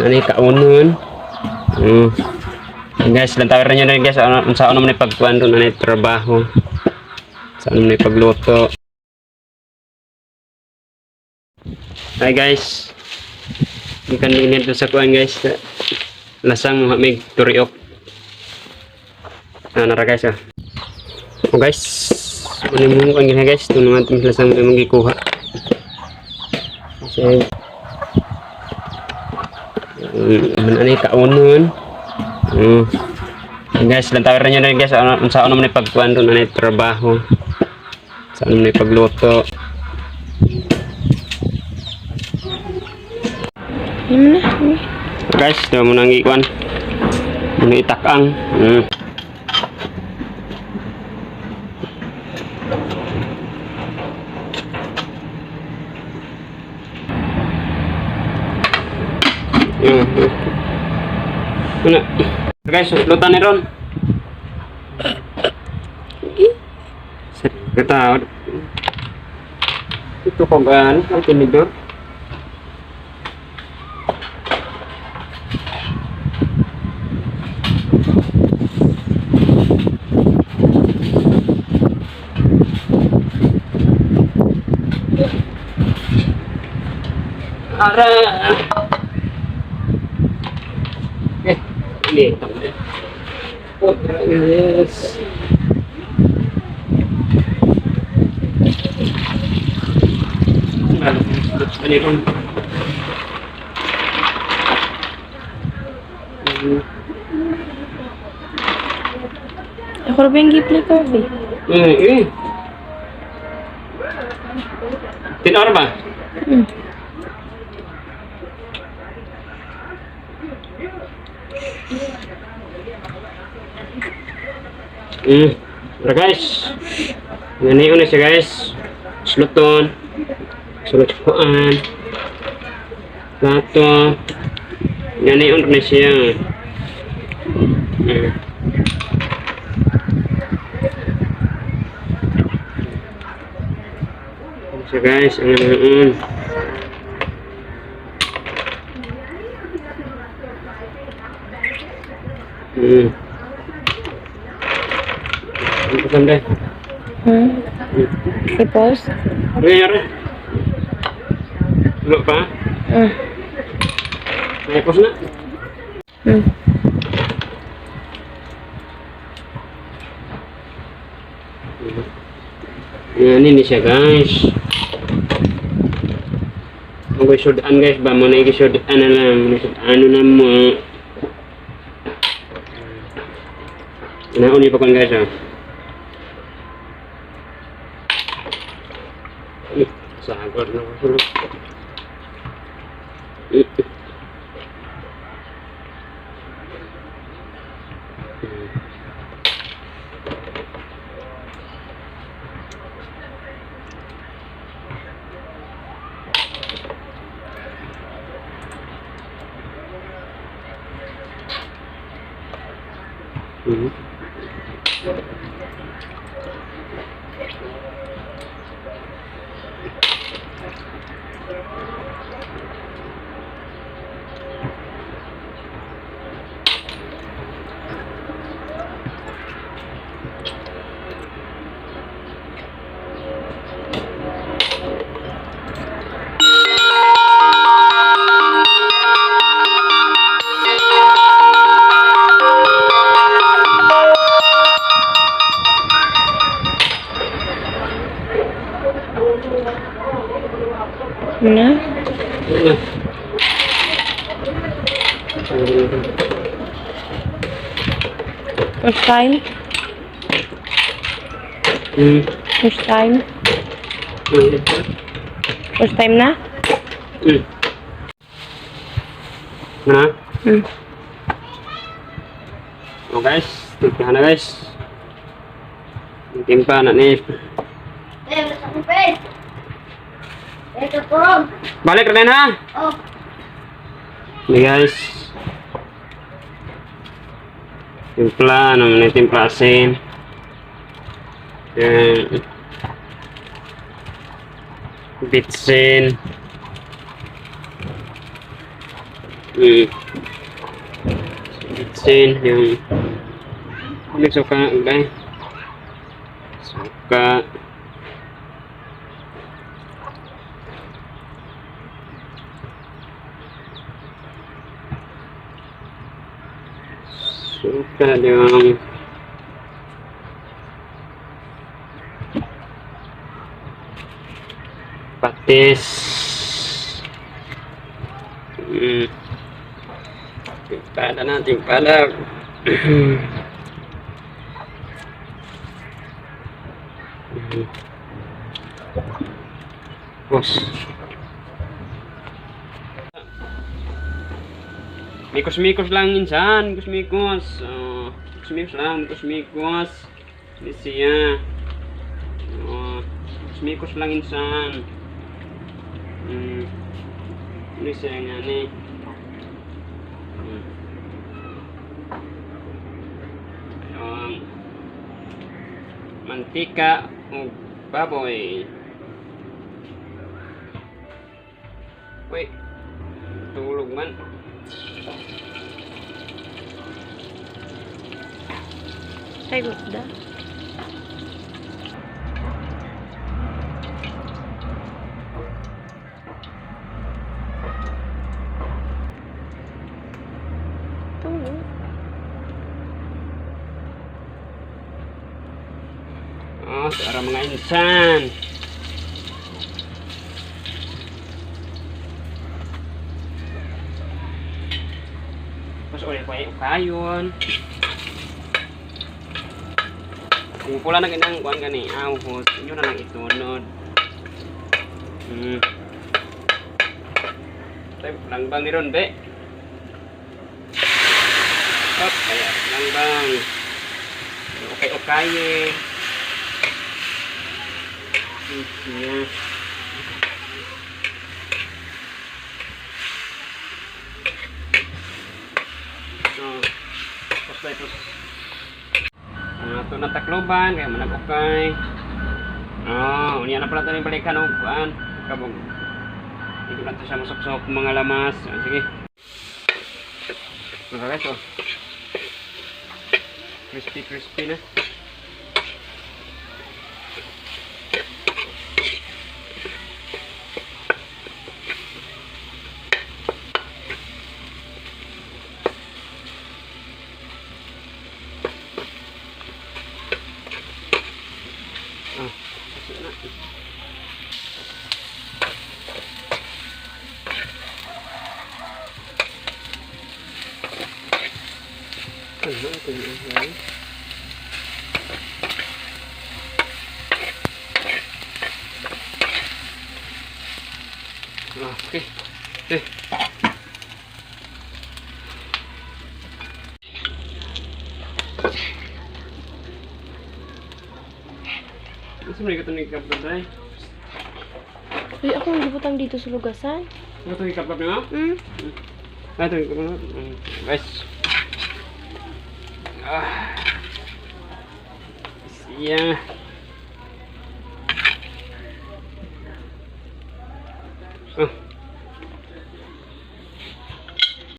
Ani kaunon. Guys, lantaw rin nyo guys, sa ano man pagkuhan doon, ano trabaho. Sa ano man pagluto. Hi guys. Ikan din dito sa kuhan guys. Lasang may turiok. Nara guys ah. O guys. Ano mo kan gina guys, ito naman itong lasang may magikuha. Kasi ani kaunon. Guys, lantaw rin nyo guys, sa ano man pagkuhan doon, ano trabaho. Sa ano man pagluto. Guys, ito mo nang ikuan. Muna itakang. Muna. Guys, lutan ni Ron. Kita itu kok gan, tinidor. Ara. Ini. Oh, yes. Ini pun. Ako rin giplay coffee. Ini. Tinar ba? Guys, ngani una siya guys. Sluton, sulutuan, plato. Ngani una siya. So guys, ang Pesan deh. Tapos? Biar. Lupa. Naik pos nak. Nah, ini sih guys. Mau sudan guys, mau naik sudan alam, anu nama. Nah, ini pokoknya guys ya. Sabar dulu. Nah. First time? First time? First time na? Nah. Oh guys, timpa na guys. Timpa na ni. Balik rin ha. Oh. Ini guys. Timpla, namanya timpla asin. Bitsin. Hmm. Bitsin yung suka guys. Suka. Suka yung patis. Timpada na, timpada. Bos. Mikos-mikos lang insan, mikos-mikos. Oh, mikos-mikos lang, mikos-mikos. Ini siya. Oh, mikos-mikos lang insan. Ini siya nga ni. Ayun. Mantika o baboy. Wait. Tulog man. Sagot da. Tunggu. Oh, para mga insan. Tapos ulit ko yung kayon. Kung pula na ganang kuhan gani, ahos, inyo na lang itunod. Tay, langbang ni ron, be. Hop, kaya, langbang. Okay. Iya. Tapos ito na takloban kaya manag-okay. Oh, unya na pala ito yung balikan o kuan. Kabog. Hindi ko na ito siya masok-sok mga lamas. Sige. Mga guys, oh. Crispy na. Oke. Masa mereka tuh nikap katanya? Uy, ako nagibutang dito sa lugasan. Ano tuh nikap katanya? Ah, tuh nikap katanya. Guys. Iya. Oh.